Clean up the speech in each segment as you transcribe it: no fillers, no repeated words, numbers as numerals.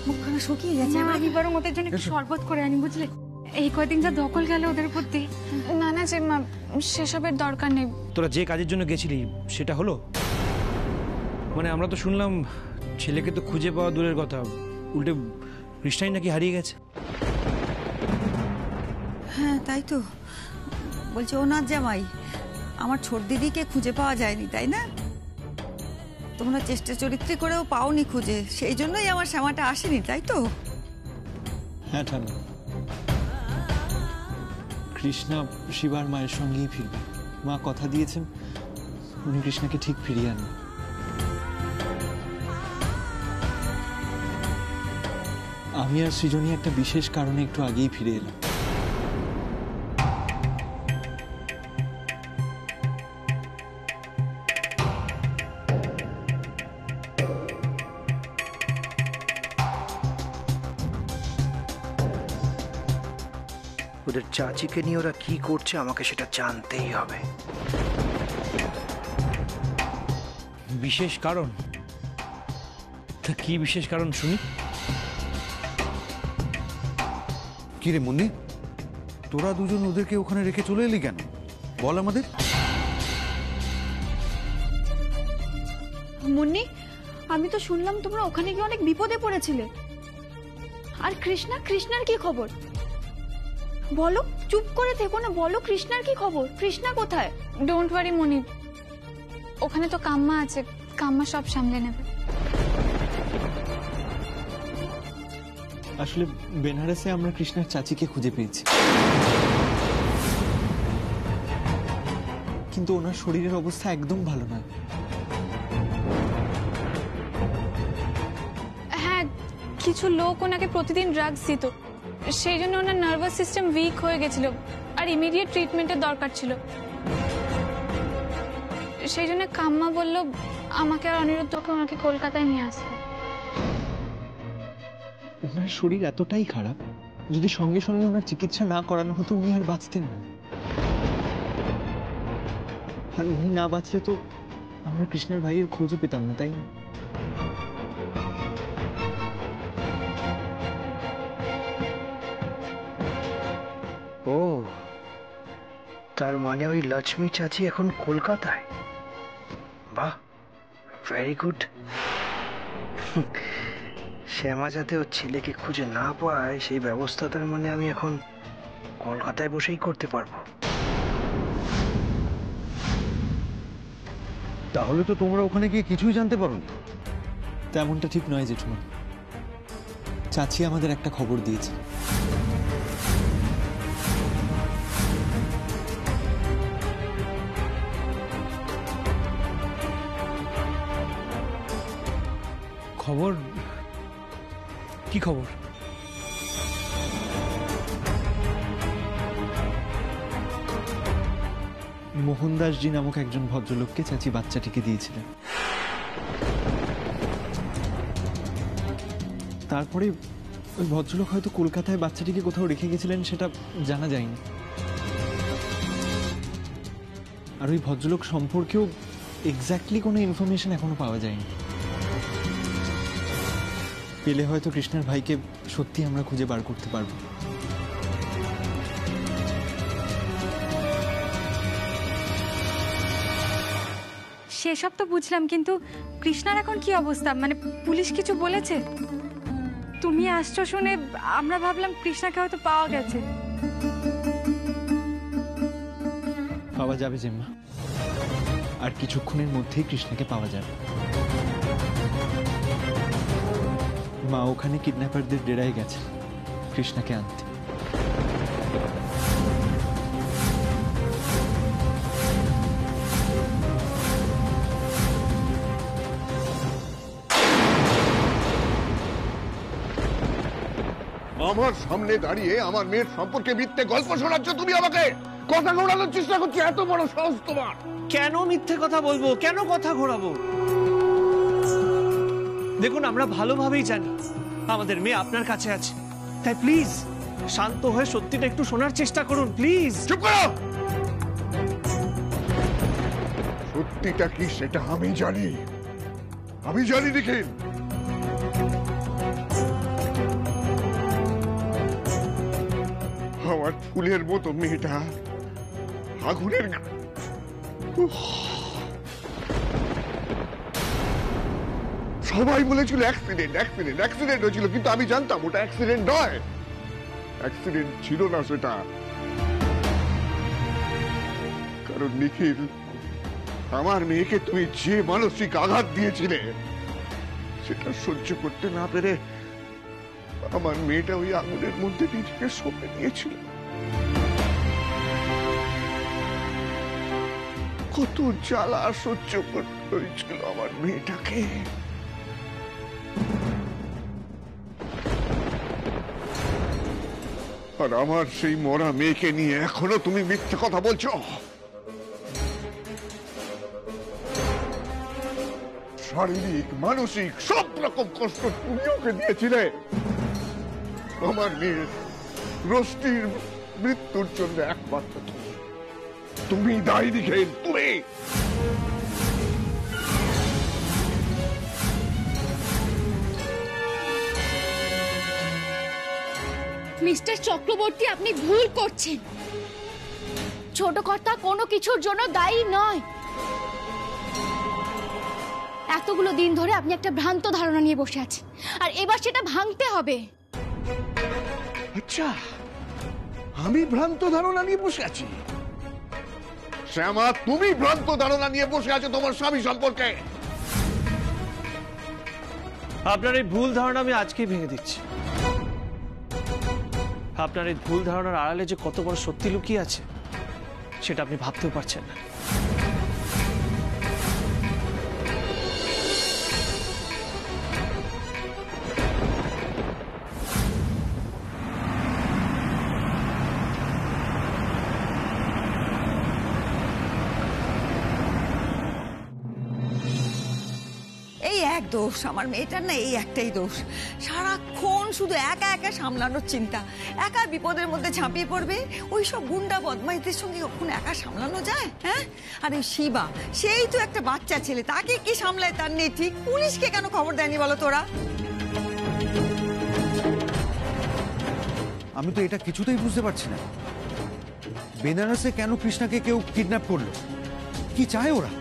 মুখখানা শুকিয়ে গেছে। আমি বরং ওদের জন্য একটু শরবত করে আনি, বুঝলে? এই কয়দিন যা দখল গেল ওদের প্রতি। না না জেম্মা, সেসবের দরকার নেই। তোরা যে কাজের জন্য গেছিলি সেটা হলো? মানে আমরা তো শুনলাম ছেলেকে তো খুঁজে পাওয়া দূরের কথা, উল্টে কৃষ্ণাই নাকি হারিয়ে গেছে। হ্যাঁ তাই তো বলছে ওনার জামাই। আমার ছোট দিদিকে খুঁজে পাওয়া যায়নি, তাই না? তোমরা চেষ্টা চরিত্রে করেও পাওনি খুঁজে, সেই জন্যই আমার শ্যামাটা আসেনি, তাই তো? হ্যাঁ ঠান্ডা, কৃষ্ণা শিবার মায়ের সঙ্গেই ফিরবে। মা কথা দিয়েছেন উনি কৃষ্ণাকে ঠিক ফিরিয়ে আনবেন। আমি আর সৃজনী একটা বিশেষ কারণে একটু আগেই ফিরে এলাম। ওদের চাচিকে নিয়ে ওরা কি করছে আমাকে সেটা জানতেই হবে। বিশেষ কারণ? তা কি বিশেষ কারণ শুনি? কি রে মুন্নি, তোরা দুজন ওদেরকে ওখানে রেখে চলে এলি কেন? বল আমাদের। মুন্নি, আমি তো শুনলাম তোমরা ওখানে গিয়ে অনেক বিপদে পড়েছিলে। আর কৃষ্ণার কি খবর? বলো, চুপ করে থেকো না, বলো কৃষ্ণার কি খবর? কৃষ্ণা কোথায়? ডোন্ট ওয়ারি মুনি, ওখানে তো কাম্মা আছে, কাম্মা সব সামলে নেবে। আসলে বেনারসে আমরা কৃষ্ণার চাচিকে খুঁজে পেয়েছি, কিন্তু ওনার শরীরের অবস্থা একদম ভালো নয়। হ্যাঁ, কিছু লোক ওনাকে প্রতিদিন ড্রাগস দিত, সেই জন্য ওনার নার্ভাস সিস্টেম উইক হয়ে গেছিল আর ইমিডিয়েট ট্রিটমেন্টের দরকার ছিল। সেই জন্য কাম্মা বলল আমাকে আর অনিরুদ্ধকে ওনাকে কলকাতায় নিয়ে আসতে। ওনার শরীর এতটাই খারাপ, যদি সঙ্গে সঙ্গে ওনার চিকিৎসা না করানো হতো উনি আর বাঁচতেন না। আর উনি না বাঁচলে তো আমরা কৃষ্ণের ভাইয়ের খোঁজও পেতাম না, তাই না? ও, তার মানে ওই লক্ষ্মী চাচি এখন কলকাতায়। বাহ, ভেরি গুড। শ্যামা যাতে ওর ছেলেকে খুঁজে না পায় সেই ব্যবস্থা তার মানে আমি এখন কলকাতায় বসেই করতে পারবো। তাহলে তো তোমরা ওখানে গিয়ে কিছুই জানতে পারোনি। তেমনটা ঠিক নয় জেঠুমা, চাচি আমাদের একটা খবর দিয়েছে। খবর? কি খবর? মোহনদাসজি নামক একজন ভদ্রলোককে চাচি বাচ্চাটিকে দিয়েছিলেন। তারপরে ওই ভদ্রলোক হয়তো কলকাতায় বাচ্চাটিকে কোথাও রেখে গেছিলেন, সেটা জানা যায়নি। আর ওই ভদ্রলোক সম্পর্কেও এক্স্যাক্টলি কোনো ইনফরমেশন এখনো পাওয়া যায়নি। পেলে হয়তো কৃষ্ণের ভাইকে সত্যি আমরা খুঁজে বার করতে পারবো। সেসব তো বুঝলাম, কিন্তু কৃষ্ণার এখন কি অবস্থা? মানে পুলিশ কিছু বলেছে? তুমি আসছো শুনে আমরা ভাবলাম কৃষ্ণাকে হয়তো পাওয়া গেছে। পাওয়া যাবে জেম্মা, আর কিছুক্ষণের মধ্যেই কৃষ্ণাকে পাওয়া যাবে। মা ওখানে কিডন্যাপারদের ডেরায় গেছে কৃষ্ণাকে আনতে। আমার সামনে দাঁড়িয়ে আমার মেয়ের সম্পর্কে মিথ্যে গল্প শোনাচ্ছ তুমি আমাকে? কথা ঘোরানোর চেষ্টা করছি, এত বড় সাহস তোমার? কেন মিথ্যে কথা বলবো? কেন কথা ঘোরাবো? দেখুন, আমরা ভালোভাবেই জানি আমাদের মেয়ে আপনার কাছে আছে, তাই প্লিজ শান্ত হয়ে সত্যিটা একটু শোনার চেষ্টা করুন, প্লিজ। চুপ করো। সত্যিটা কি সেটা আমি জানি। আমি জানি নিখিল, আমার ফুলের মতো মেয়েটা আগুনের সবাই বলেছিল অ্যাক্সিডেন্ট অ্যাক্সিডেন্ট অ্যাক্সিডেন্ট হয়েছিল, কিন্তু আমি জানতাম ওটা অ্যাক্সিডেন্ট নয়, অ্যাক্সিডেন্ট ছিল না সেটা। কারণ নিখিল, আমার মেয়েকে তুমি যে মানসিক আঘাত দিয়েছিলে সেটা সহ্য করতে না পেরে আমার মেয়েটা ওই আগুনের মধ্যে নিজেকে সঁপে দিয়েছিল। কত জ্বালা সহ্য করতে হয়েছিল আমার মেয়েটাকে। আর আমার সেই মরা মেয়েকে নিয়ে এখনো তুমি মিথ্যে কথা বলছো। শারীরিক মানসিক সব রকম কষ্ট তুমি ওকে দিয়েছিলে। আমার মেয়ে রষ্টির মৃত্যুর জন্য একমাত্র তুমি দায়ী নিখিল, তুমি। মিস্টার চক্রবর্তী, আপনি ভুল করছেন। ছোট কর্তা কোনো কিছুর জন্য দায়ী নয়। এতগুলো দিন ধরে আপনি একটা ভ্রান্ত ধারণা নিয়ে বসে আছেন, আর এবার সেটা ভাঙতে হবে। আচ্ছা, আমি ভ্রান্ত ধারণা নিয়ে বসে আছি? শ্যামা, তুমি ভ্রান্ত ধারণা নিয়ে বসে আছো তোমার স্বামী সম্পর্কে। আপনার এই ভুল ধারণা আমি আজকেই ভেঙে দিচ্ছি। আপনার এই ভুল ধারণার আড়ালে যে কত বড় সত্যি লুকিয়ে আছে সেটা আপনি ভাবতেও পারছেন না। এই এক দোষ আমার মেয়েটার, না এই একটাই দোষ, সারাক্ষণ শুধু একা একা সামলানোর চিন্তা, একা বিপদের মধ্যে ঝাঁপিয়ে পড়বে। ওই সব গুন্ডা বদমাইশদের সঙ্গে কখন একা সামলানো যায়? হ্যাঁ, আর এই শিবা, সেই তো একটা বাচ্চা ছেলে, তাকে কি সামলায় তার নেই ঠিক। পুলিশকে কেন খবর দেয়নি বলো তোরা? আমি তো এটা কিছুতেই বুঝতে পারছি না, বেনারসে কেন কৃষ্ণাকে কেউ কিডন্যাপ করলো? কি চায় ওরা?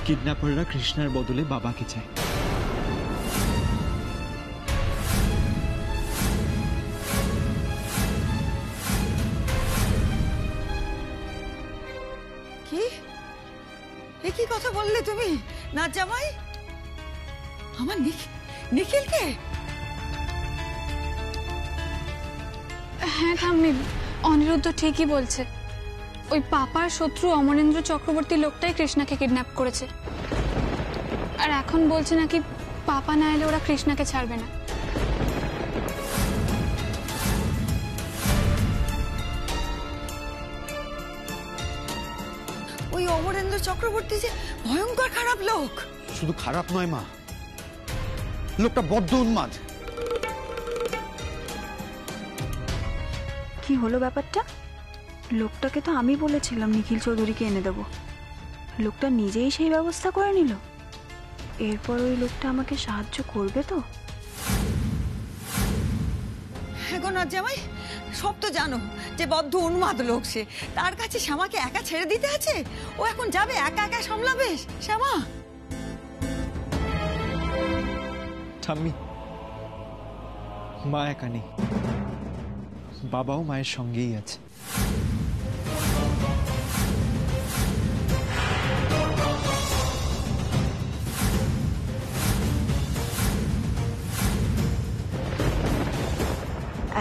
কিডন্যাপাররা কৃষ্ণার বদলে বাবাকে চায়। কি একই কথা বললে তুমি না জামাই? আমার নিখিলকে? হ্যাঁ ঠাম্মি, অনিরুদ্ধ ঠিকই বলছে। ওই পাপার শত্রু অমরেন্দ্র চক্রবর্তী লোকটাই কৃষ্ণাকে কিডন্যাপ করেছে, আর এখন বলছে নাকি পাপা না এলে ওরা কৃষ্ণাকে ছাড়বে না। ওই অমরেন্দ্র চক্রবর্তী যে ভয়ঙ্কর খারাপ লোক। শুধু খারাপ নয় মা, লোকটা বড্ড উন্মাদ। কি হলো ব্যাপারটা? লোকটাকে তো আমি বলেছিলাম নিখিল চৌধুরীকে এনে দেব, লোকটা নিজেই সেই ব্যবস্থা করে নিল। এরপর ওই লোকটা আমাকে সাহায্য করবে তো? এখন আর জামাই সব তো জানো যে বদ্ধ উন্মাদ লোক সে, তার কাছে শ্যামাকে একা ছেড়ে দিতে আছে? ও এখন যাবে একা একা সামলাবে? শ্যামা, ঠাম্মি, মা একা নেই, বাবাও মায়ের সঙ্গেই আছে।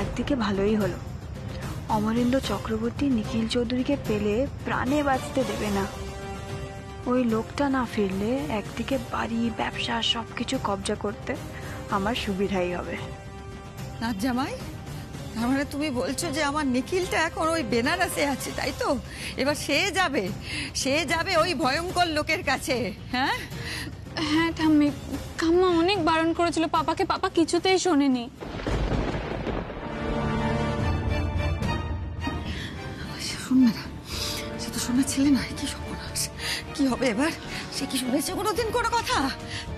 একদিকে ভালোই হলো, অমরেন্দ্র চক্রবর্তী নিখিল চৌধুরীকে পেলে প্রাণে বাঁচতে দেবে না। ওই লোকটা না ফিরলে একদিকে বাড়ি, ব্যবসা সবকিছু কবজা করতে আমার সুবিধাই হবে। না জামাই, তার মানে তুমি বলছো যে আমার নিখিলটা এখন ওই বেনারসে আছে, তাই তো? এবার সে যাবে ওই ভয়ঙ্কর লোকের কাছে। হ্যাঁ হ্যাঁ ঠাম্মি, কাম্মা অনেক বারণ করেছিল পাপাকে, পাপা কিছুতেই শোনেনি। শুনবে না, সে তো শোনার ছেলে নয়। কি সর্বনাশ, কি হবে এবার? সে কি শুনেছে কোনোদিন কোনো কথা?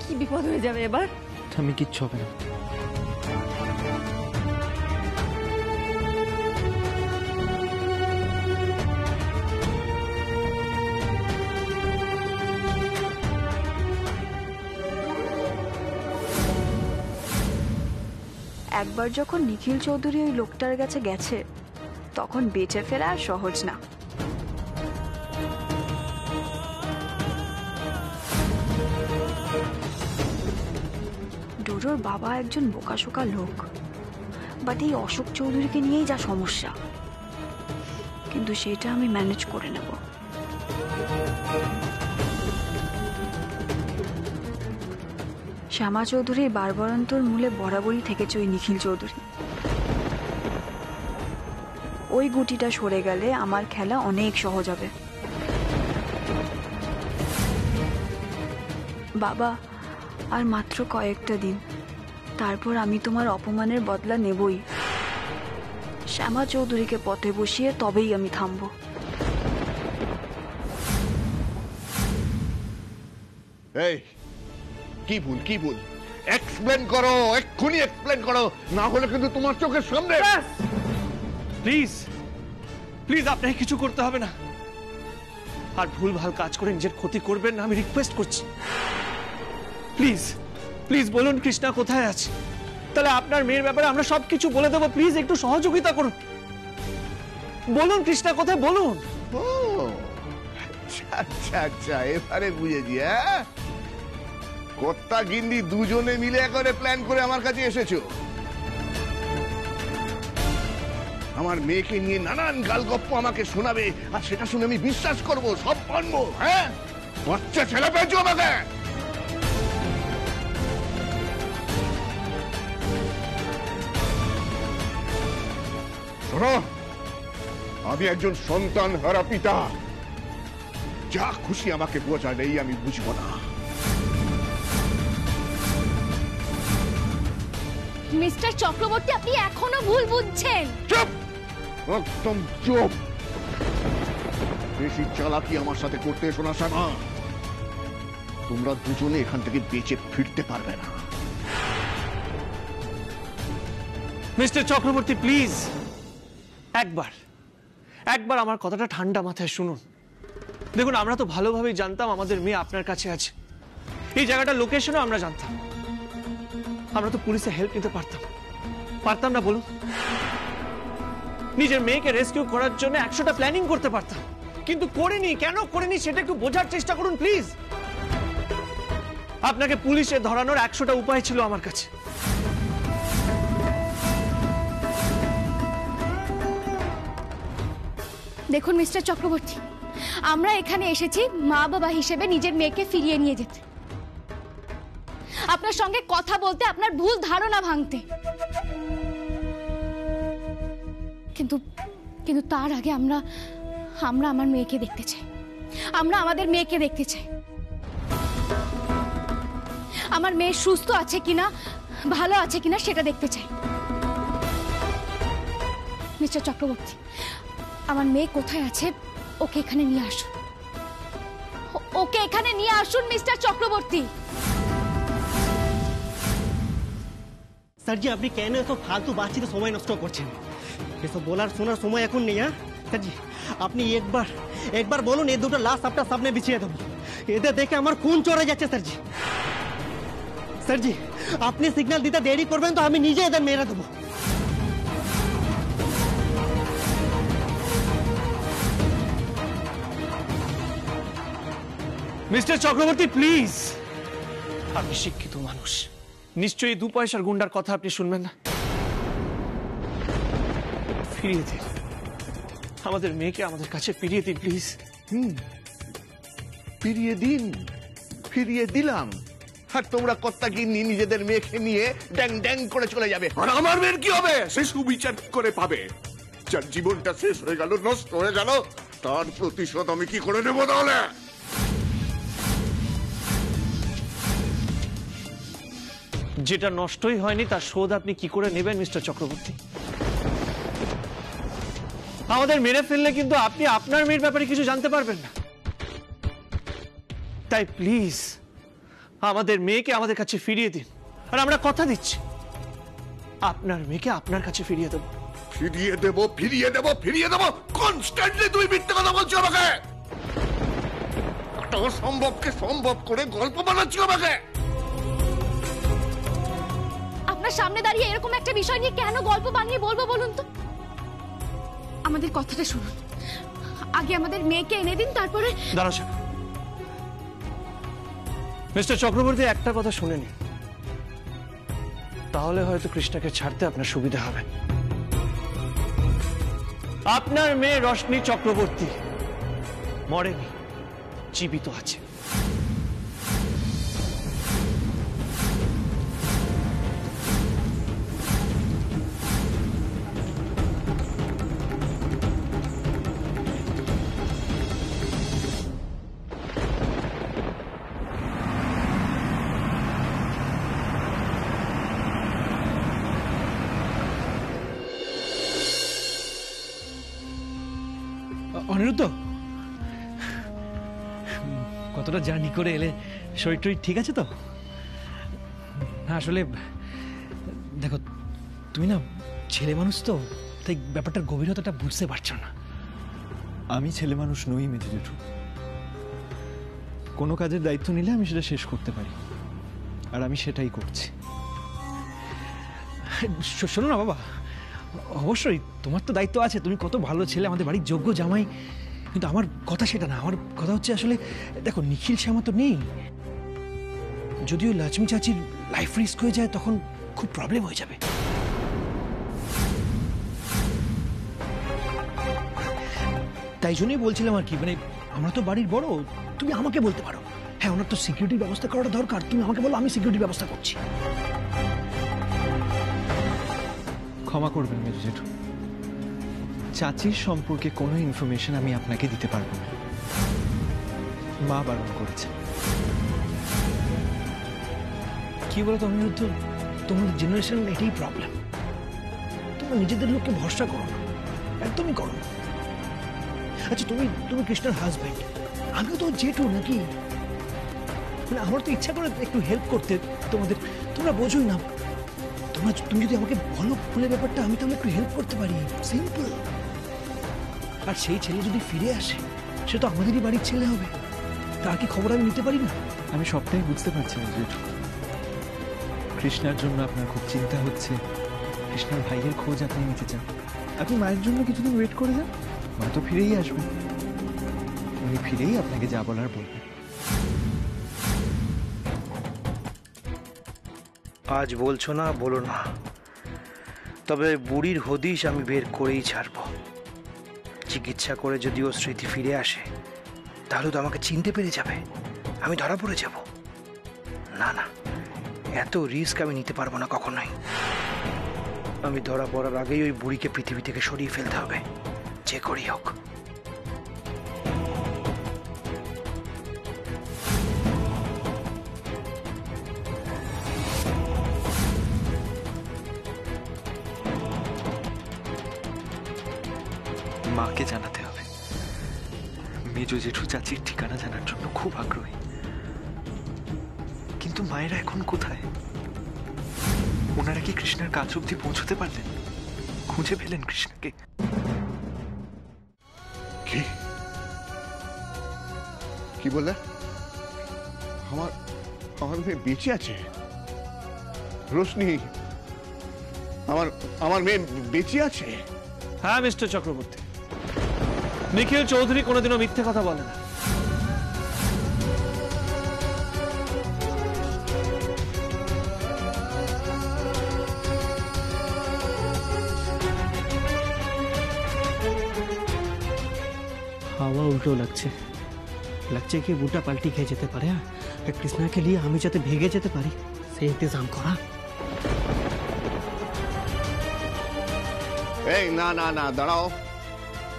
কি বিপদ হয়ে যাবে এবার? আমি কিচ্ছু হবে না। একবার যখন নিখিল চৌধুরী ওই লোকটার কাছে গেছে তখন বেঁচে ফেরা আর সহজ না। ডোডোর বাবা একজন বোকাশোকা লোক, বাট এই অশোক চৌধুরীকে নিয়েই যা সমস্যা, কিন্তু সেটা আমি ম্যানেজ করে নেব। শ্যামা চৌধুরীর বারবারন্তর মূলে বরাবরই থেকেছে ওই নিখিল চৌধুরী। ওই গুটিটা সরে গেলে আমার খেলা অনেক সহজ হবে। বাবা, আর মাত্র কয়েকটা দিন, তারপর আমি তোমার অপমানের বদলা নেবই। শ্যামা চৌধুরীকে পথে বসিয়ে তবেই আমি থামবো। এই কি ভুল, কি ভুল? এক্সপ্লেন করো, এক্ষুনি এক্সপ্লেন করো, না হলে কিন্তু তোমার চোখের সামনে। প্লিজ প্লিজ, আপনাকে কিছু করতে হবে না। আর ভুল ভাল কাজ করে নিজের ক্ষতি করবেন না, আমি রিকোয়েস্ট করছি। প্লিজ প্লিজ বলুন কৃষ্ণা কোথায় আছে, তাহলে আপনার মেয়ের ব্যাপারে আমরা সবকিছু বলে দেবো। প্লিজ একটু সহযোগিতা করুন, বলুন কৃষ্ণা কোথায়, বলুন। ও আচ্ছা আচ্ছা, এবারে বুঝেছি। হ্যাঁ, কর্তা গিন্নি দুজনে মিলে একবারে প্ল্যান করে আমার কাছে এসেছো। আমার মেয়েকে নিয়ে নানান গালগপ্প আমাকে শোনাবে, আর সেটা শুনে আমি বিশ্বাস করব, সব মানবো। হ্যাঁ, বাচ্চা ছেলে পেয়েছো আমাকে। শোনো, আমি একজন সন্তান হারা পিতা, যা খুশি আমাকে বোঝালেই আমি বুঝবো না। মিস্টার চক্রবর্তী, আপনি এখনো ভুল বুঝছেন। চুপ, একদম চুপ। বেশি চালাকি আমার সাথে করতে এসো না শ্যামা। তোমরা দুজনে এখান থেকে বেঁচে ফিরতে পারবে না। মিস্টার চক্রবর্তী প্লিজ, একবার একবার আমার কথাটা ঠান্ডা মাথায় শুনুন। দেখুন, আমরা তো ভালোভাবেই জানতাম আমাদের মেয়ে আপনার কাছে আছে, এই জায়গাটার লোকেশনও আমরা জানতাম। আমরা তো পুলিশের হেল্প নিতে পারতাম না বলুন? নিজের মেয়েকে রেস্কিউ করার জন্য 100টা প্ল্যানিং করতে পারতাম, কিন্তু করিনি। কেন করিনি সেটা একটু বোঝার চেষ্টা করুন প্লিজ। আপনাকে পুলিশে ধরানোর 100টা উপায় ছিল আমার কাছে। দেখুন মিস্টার চক্রবর্তী, আমরা এখানে এসেছি মা বাবা হিসেবে নিজের মেয়েকে ফিরিয়ে নিয়ে যেতে, আপনার সঙ্গে কথা বলতে, আপনার ভুল ধারণা ভাঙতে। কিন্তু কিন্তু তার আগে আমরা আমার মেয়েকে দেখতে চাই। আমরা আমাদের মেয়েকে দেখতে চাই। আমার মেয়ে সুস্থ আছে কিনা, ভালো আছে কিনা সেটা দেখতে চাই। মিস্টার চক্রবর্তী, আমার মেয়ে কোথায় আছে ওকে এখানে নিয়ে আসুন। ওকে এখানে নিয়ে আসুন মিস্টার চক্রবর্তী। স্যারজি, আপনি কেন এসব ফালতু বাচ্চাদের সময় নষ্ট করছেন? এসব বলার শোনার সময় এখন নেই। হ্যাঁ স্যারজি, আপনি একবার বলুন, এই দুটো লাশ আপনার সামনে বিছিয়ে দেবো। এদের দেখে আমার খুন চড়ে যাচ্ছে স্যারজি। স্যারজি, আপনি সিগন্যাল দিতে দেরি করবেন তো আমি নিজে এদের মেরে দেবো। মিস্টার চক্রবর্তী প্লিজ, আপনি শিক্ষিত মানুষ, নিশ্চয়ই 2 পয়সার গুন্ডার কথা আপনি শুনবেন না। ফিরিয়ে দিন আমাদের মেয়েকে, আমাদের কাছে ফিরিয়ে দিন প্লিজ। ফিরিয়ে দিলাম, আর তোমরা কর্তা গিন্নি নিজেদের মেয়েকে নিয়ে ড্যাং ড্যাং করে চলে যাবে। আর আমার মেয়ের কি হবে? সে সুবিচার করে পাবে। যার জীবনটা শেষ হয়ে গেল, নষ্ট হয়ে গেল, তার প্রতিশোধ আমি কি করে নেব তাহলে? যেটা নষ্টই হয়নি তার শোধ আপনি কি করে নেবেন মিস্টার চক্রবর্তী? আমাদের মেরে ফেললে কিন্তু আপনি আপনার মেয়ের ব্যাপারে কিছু জানতে পারবেন না। তাই প্লিজ আমাদের মেয়েকে আমাদের কাছে ফিরিয়ে দিন, আর আমরা কথা দিচ্ছি আপনার মেয়েকে আপনার কাছে ফিরিয়ে দেবো। ফিরিয়ে দেবো, ফিরিয়ে দেবো, ফিরিয়ে দেবো, কনস্ট্যান্টলি তুমি মিথ্যে কথা বলছো আমাকে। একটা অসম্ভবকে সম্ভব করে গল্প বানাচ্ছো আমাকে। আপনার সামনে দাঁড়িয়ে এরকম একটা বিষয় নিয়ে কেন গল্প বানিয়ে বলবো বলুন তো? আমাদের কথাটা শুনুন, আগে আমাদের মেয়েকে এনে দিন, তারপরে। দাঁড়াও স্যার, মিস্টার চক্রবর্তী একটা কথা শুনে নিন, তাহলে হয়তো কৃষ্ণাকে ছাড়তে আপনার সুবিধা হবে। আপনার মেয়ে রশ্মি চক্রবর্তী মরেনি, জীবিত আছে। অনিরুদ্ধ, কতটা জার্নি করে এলে, শরীর টরীর ঠিক আছে তো? না আসলে দেখো, তুমি না ছেলে মানুষ তো, তাই ব্যাপারটার গভীরতাটা বুঝতে পারছো না। আমি ছেলে মানুষ নই মেজো জেঠু। কোনো কাজের দায়িত্ব নিলে আমি সেটা শেষ করতে পারি, আর আমি সেটাই করছি। শোনো না বাবা, অবশ্যই তোমার তো দায়িত্ব আছে, তুমি কত ভালো ছেলে, আমাদের বাড়ির যোগ্য জামাই, কিন্তু আমার কথা সেটা না। আমার কথা হচ্ছে আসলে দেখো, নিখিল শ্যামা তো নেই, যদিও লক্ষ্মী চাচির লাইফ রিস্ক হয়ে যায় তখন খুব প্রবলেম হয়ে যাবে। তাই জন্যই বলছিলাম আর কি, মানে আমরা তো বাড়ির বড়, তুমি আমাকে বলতে পারো, হ্যাঁ ওনার তো সিকিউরিটির ব্যবস্থা করাটা দরকার, তুমি আমাকে বলো, আমি সিকিউরিটির ব্যবস্থা করছি। ক্ষমা করবেন মেজো জেঠু, চাচির সম্পর্কে কোনো ইনফরমেশন আমি আপনাকে দিতে পারবো না, মা বারণ করেছে। কি বলতো অনিরুদ্ধ, তোমাদের জেনারেশন এটাই প্রবলেম, তোমরা নিজেদের লোককে ভরসা করো না, একদমই করো না। আচ্ছা তুমি কৃষ্ণার হাজব্যান্ড, আমিও তো জেঠু নাকি, মানে আমার তো ইচ্ছা করে একটু হেল্প করতে তোমাদের, তোমরা বোঝোই না। তুমি যদি আমাকে বলো খুলে ব্যাপারটা, আমি তাহলে একটু হেল্প করতে পারি, সিম্পল। আর সেই ছেলে যদি ফিরে আসে, সে তো আমাদেরই বাড়ির ছেলে হবে, তার কি খবর আমি নিতে পারি না? আমি সবটাই বুঝতে পারছি মেজো জেঠু, কৃষ্ণার জন্য আপনার খুব চিন্তা হচ্ছে, কৃষ্ণার ভাইয়ের খোঁজ আপনি নিতে চান। আপনি মায়ের জন্য কিছুদিন ওয়েট করে যান, মা তো ফিরেই আসবেন, উনি ফিরেই আপনাকে যা বলার বলবেন। আজ বলছো না, বলো না, তবে বুড়ির হদিশ আমি বের করেই ছাড়ব। চিকিৎসা করে যদি ও স্মৃতি ফিরে আসে, তাহলে তো আমাকে চিনতে পেরে যাবে, আমি ধরা পড়ে যাব। না না, এত রিস্ক আমি নিতে পারবো না কখনোই। আমি ধরা পড়ার আগেই ওই বুড়িকে পৃথিবী থেকে সরিয়ে ফেলতে হবে, যে করেই হোক। মাকে জানাতে হবে, মেজো জেঠু চাচির ঠিকানা জানার জন্য খুব আগ্রহী, কিন্তু মায়েরা এখন কোথায়? ওনারা কি কৃষ্ণার কাছ অব্দি পৌঁছতে পারলেন? খুঁজে পেলেন কৃষ্ণাকে? কি কি বললে? আমার মেয়ে বেঁচে আছে? রোশনি, আমার মেয়ে বেঁচে আছে? হ্যাঁ মিস্টার চক্রবর্তী, নিখিল চৌধুরী কোনোদিনও মিথ্যে কথা বলে না। হাওয়া উল্টো লাগছে কি বুটা পাল্টি খেয়ে যেতে পারে। আর কৃষ্ণাকে নিয়ে আমি যাতে ভেগে যেতে পারি সেই ইন্তজাম করা। এই না না না, দাঁড়াও,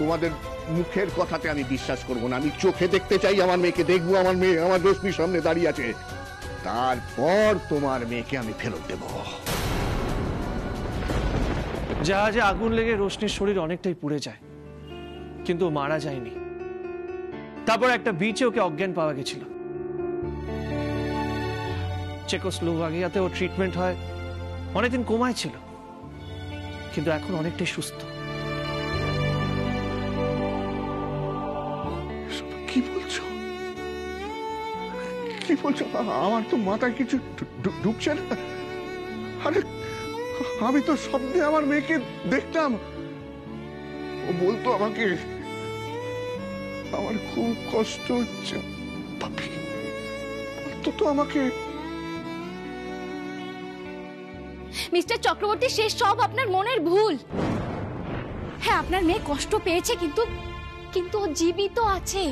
তোমাদের মুখের কথাতে আমি বিশ্বাস করব না। আমি চোখে দেখতে চাই, আমার মেয়েকে দেখবো, আমার মেয়ে আমার রশ্মির সামনে দাঁড়িয়ে আছে, তারপর তোমার মেয়েকে আমি ফেরত দেব। জাহাজে আগুন লেগে রোশনির শরীর অনেকটাই পুড়ে যায়, কিন্তু ও মারা যায়নি। তারপর একটা বিচে ওকে অজ্ঞান পাওয়া গেছিল। চেকোস্লোভাকিয়াতে ওর ট্রিটমেন্ট হয়, অনেকদিন কোমায় ছিল, কিন্তু এখন অনেকটাই সুস্থ। কি বলছো, কি বলছো? আমার তো মাথায় কিছু ঢুকছে না। আরে আমি তো স্বপ্নে আমার মেয়েকে দেখতাম, ও বলতো আমাকে, আমার খুব কষ্ট হচ্ছে পাপি, বলতো তো আমাকে। মিস্টার চক্রবর্তী, শেষ সব আপনার মনের ভুল। হ্যাঁ, আপনার মেয়ে কষ্ট পেয়েছে, কিন্তু কিন্তু ও জীবিত আছে।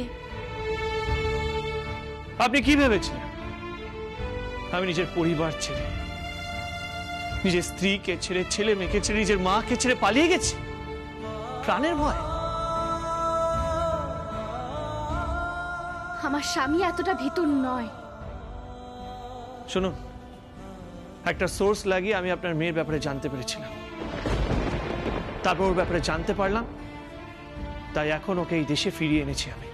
আপনি কি ভেবেছিলেন আমি নিজের পরিবার ছেড়ে, নিজের স্ত্রীকে ছেড়ে, ছেলে মেয়েকে ছেড়ে, নিজের মাকে ছেড়ে পালিয়ে গেছি প্রাণের ভয়? আমার স্বামী এতটা ভীতু নয়। শুনুন, একটা সোর্স লাগিয়ে আমি আপনার মেয়ের ব্যাপারে জানতে পেরেছিলাম, তারপর ওর ব্যাপারে জানতে পারলাম, তাই এখন ওকে এই দেশে ফিরিয়ে এনেছি আমি।